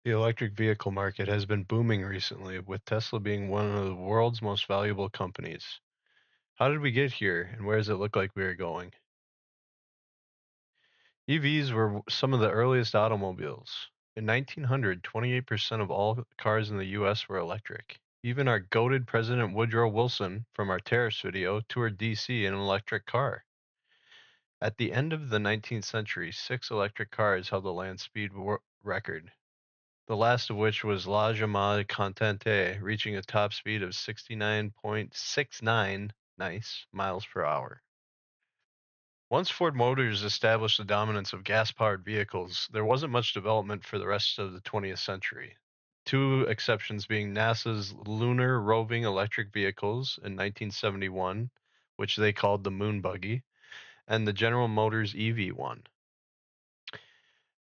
The electric vehicle market has been booming recently, with Tesla being one of the world's most valuable companies. How did we get here, and where does it look like we are going? EVs were some of the earliest automobiles. In 1900, 28% of all cars in the US were electric. Even our goated President Woodrow Wilson from our terrace video toured DC in an electric car. At the end of the 19th century, six electric cars held the land speed record, the last of which was La Gemma Contente, reaching a top speed of 69.69 nice miles per hour. Once Ford Motors established the dominance of gas-powered vehicles, there wasn't much development for the rest of the 20th century. Two exceptions being NASA's Lunar Roving Electric Vehicles in 1971, which they called the Moon Buggy, and the General Motors EV1.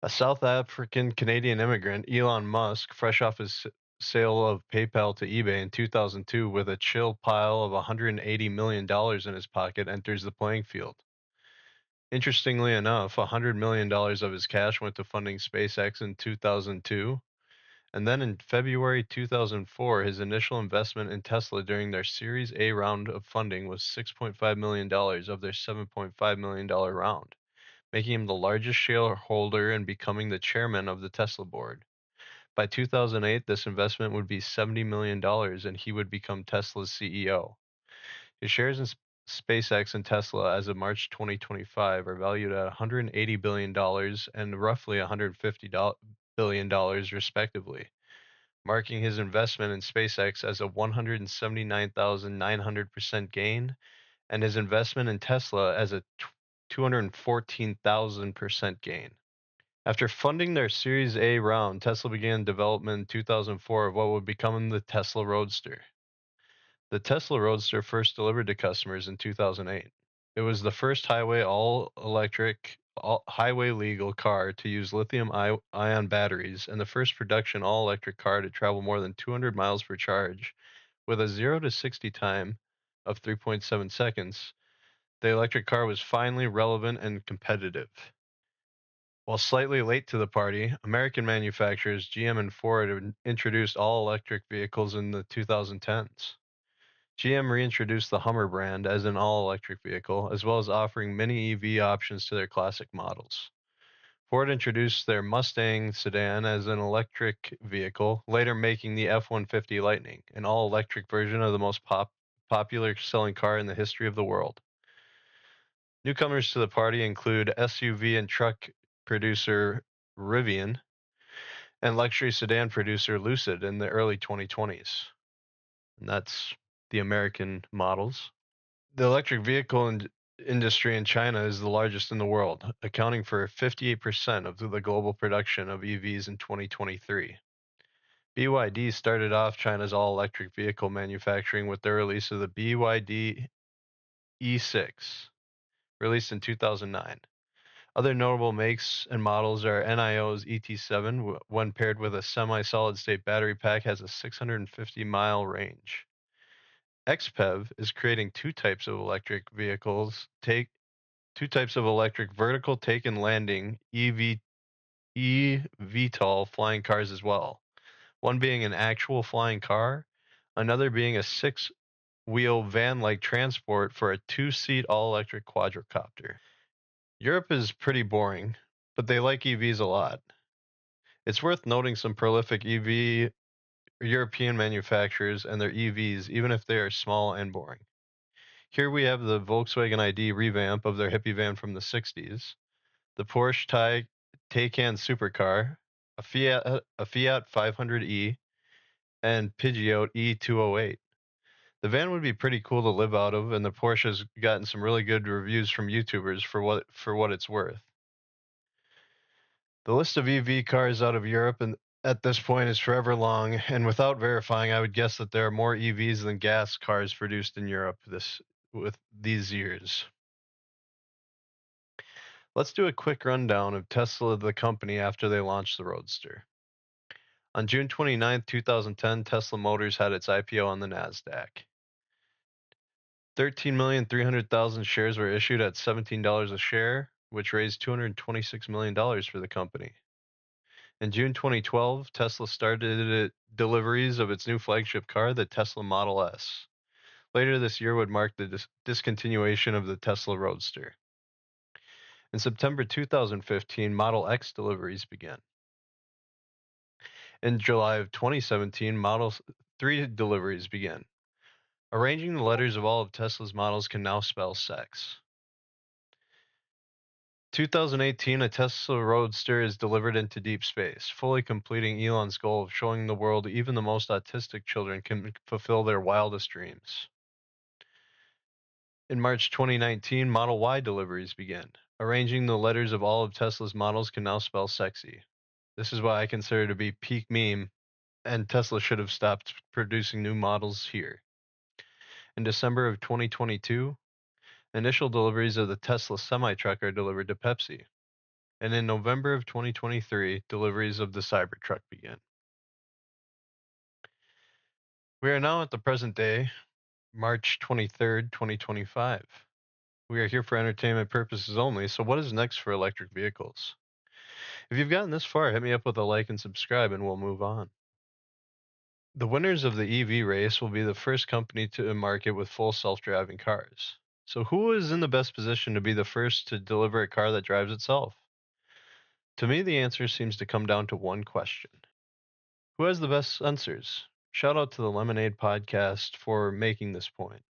A South African Canadian immigrant, Elon Musk, fresh off his sale of PayPal to eBay in 2002 with a chill pile of $180 million in his pocket, enters the playing field. Interestingly enough, $100 million of his cash went to funding SpaceX in 2002. And then in February 2004, his initial investment in Tesla during their Series A round of funding was $6.5 million of their $7.5 million round, making him the largest shareholder and becoming the chairman of the Tesla board. By 2008, this investment would be $70 million and he would become Tesla's CEO. His shares in SpaceX and Tesla as of March 2025 are valued at $180 billion and roughly $150 billion, respectively, marking his investment in SpaceX as a 179,900% gain and his investment in Tesla as a 214,000% gain. After funding their Series A round, Tesla began development in 2004 of what would become the Tesla Roadster. The Tesla Roadster first delivered to customers in 2008. It was the first highway all-electric, highway legal car to use lithium-ion batteries and the first production all-electric car to travel more than 200 miles per charge with a 0 to 60 time of 3.7 seconds. The electric car was finally relevant and competitive. While slightly late to the party, American manufacturers GM and Ford had introduced all-electric vehicles in the 2010s. GM reintroduced the Hummer brand as an all-electric vehicle, as well as offering many EV options to their classic models. Ford introduced their Mustang sedan as an electric vehicle, later making the F-150 Lightning, an all-electric version of the most popular selling car in the history of the world. Newcomers to the party include SUV and truck producer Rivian and luxury sedan producer Lucid in the early 2020s. And that's the American models. The electric vehicle industry in China is the largest in the world, accounting for 58% of the global production of EVs in 2023. BYD started off China's all-electric vehicle manufacturing with the release of the BYD E6, released in 2009. Other notable makes and models are NIO's ET7, when paired with a semi-solid state battery pack, has a 650-mile range. XPEV is creating two types of electric vehicles, two types of electric vertical take and landing eVTOL flying cars as well. One being an actual flying car, another being a six-wheel van-like transport for a two-seat all-electric quadricopter. Europe is pretty boring, but they like EVs a lot. It's worth noting some prolific EV European manufacturers and their EVs, even if they are small and boring. Here we have the Volkswagen ID revamp of their hippie van from the 60s, the Porsche Taycan supercar, a Fiat 500e, and Peugeot E208. The van would be pretty cool to live out of, and the Porsche has gotten some really good reviews from YouTubers for what it's worth. The list of EV cars out of Europe and at this point is forever long, and without verifying, I would guess that there are more EVs than gas cars produced in Europe with these years. Let's do a quick rundown of Tesla, the company, after they launched the Roadster. On June 29, 2010, Tesla Motors had its IPO on the NASDAQ. 13,300,000 shares were issued at $17 a share, which raised $226 million for the company. In June 2012, Tesla started deliveries of its new flagship car, the Tesla Model S. Later this year would mark the discontinuation of the Tesla Roadster. In September 2015, Model X deliveries began. In July of 2017, Model 3 deliveries began. Arranging the letters of all of Tesla's models can now spell sex. 2018, a Tesla Roadster is delivered into deep space, fully completing Elon's goal of showing the world even the most autistic children can fulfill their wildest dreams. In March 2019, Model Y deliveries began. Arranging the letters of all of Tesla's models can now spell sexy. This is what I consider to be peak meme, and Tesla should have stopped producing new models here. In December of 2022, initial deliveries of the Tesla semi-truck are delivered to Pepsi. And in November of 2023, deliveries of the Cybertruck began. We are now at the present day, March 23rd, 2025. We are here for entertainment purposes only, so what is next for electric vehicles? If you've gotten this far, hit me up with a like and subscribe and we'll move on. The winners of the EV race will be the first company to market with full self-driving cars. So who is in the best position to be the first to deliver a car that drives itself? To me, the answer seems to come down to one question. Who has the best sensors? Shout out to the Lemonade podcast for making this point.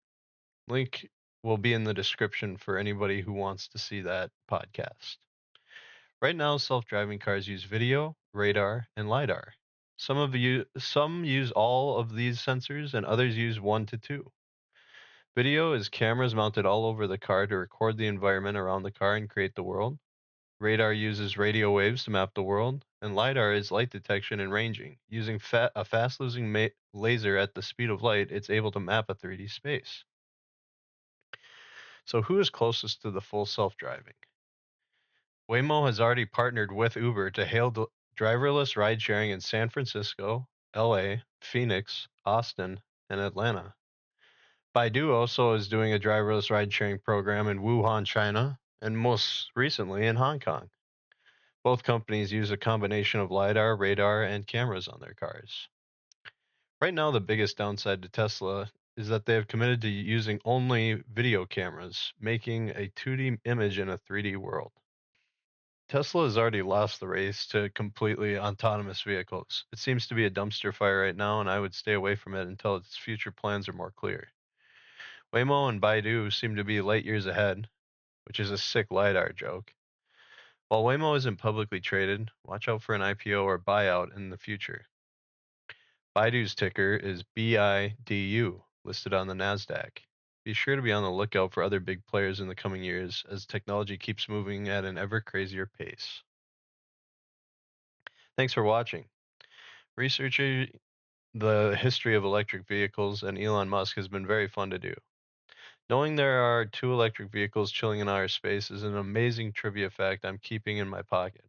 Link will be in the description for anybody who wants to see that podcast. Right now, self-driving cars use video, radar, and lidar. Some use all of these sensors and others use 1 to 2. Video is cameras mounted all over the car to record the environment around the car and create the world. Radar uses radio waves to map the world, and LiDAR is light detection and ranging. Using a fast-losing laser at the speed of light, it's able to map a 3D space. So who is closest to the full self-driving? Waymo has already partnered with Uber to hail driverless ride-sharing in San Francisco, LA, Phoenix, Austin, and Atlanta. Baidu also is doing a driverless ride-sharing program in Wuhan, China, and most recently in Hong Kong. Both companies use a combination of LiDAR, radar, and cameras on their cars. Right now, the biggest downside to Tesla is that they have committed to using only video cameras, making a 2D image in a 3D world. Tesla has already lost the race to completely autonomous vehicles. It seems to be a dumpster fire right now, and I would stay away from it until its future plans are more clear. Waymo and Baidu seem to be light years ahead, which is a sick LiDAR joke. While Waymo isn't publicly traded, watch out for an IPO or buyout in the future. Baidu's ticker is BIDU, listed on the NASDAQ. Be sure to be on the lookout for other big players in the coming years as technology keeps moving at an ever crazier pace. Thanks for watching. Researching the history of electric vehicles and Elon Musk has been very fun to do. Knowing there are 2 electric vehicles chilling in outer space is an amazing trivia fact I'm keeping in my pocket.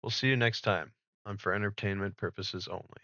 We'll see you next time on For Entertainment Purposes Only.